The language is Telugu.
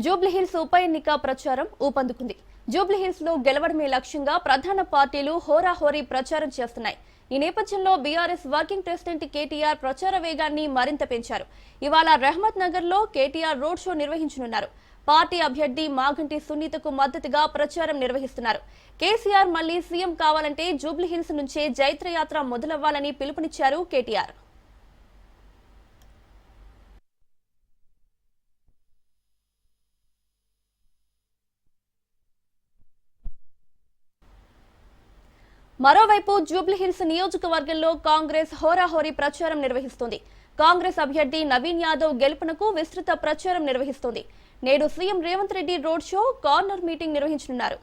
జూబ్లీహిల్స్ ఉప ఎన్నిక ప్రచారం ఊపందుకుంది. జూబ్లీహిల్స్ లో గెలవడమే లక్ష్యంగా ప్రధాన పార్టీలు హోరాహోరీ ప్రచారం చేస్తున్నాయి. ఈ నేపథ్యంలో బీఆర్ఎస్ వర్కింగ్ ప్రెసిడెంట్ కేటీఆర్ ప్రచార వేగాన్ని మరింత పెంచారు. ఇవాళ రహమత్ నగర్ లో కేటీఆర్ రోడ్ షో నిర్వహించనున్నారు. పార్టీ అభ్యర్థి మాగంటి సునీతకు మద్దతుగా ప్రచారం నిర్వహిస్తున్నారు. కేసీఆర్ మళ్లీ సీఎం కావాలంటే జూబ్లీహిల్స్ నుంచే జైత్రయాత్ర మొదలవ్వాలని పిలుపునిచ్చారు కేటీఆర్. మరోవైపు జూబ్లీహిల్స్ నియోజకవర్గంలో కాంగ్రెస్ హోరాహోరీ ప్రచారం నిర్వహిస్తోంది. కాంగ్రెస్ అభ్యర్థి నవీన్ యాదవ్ గెలుపునకు విస్తృత ప్రచారం నిర్వహిస్తోంది. నేడు CM Revanth Reddy road show, corner meeting నిర్వహించనున్నారు.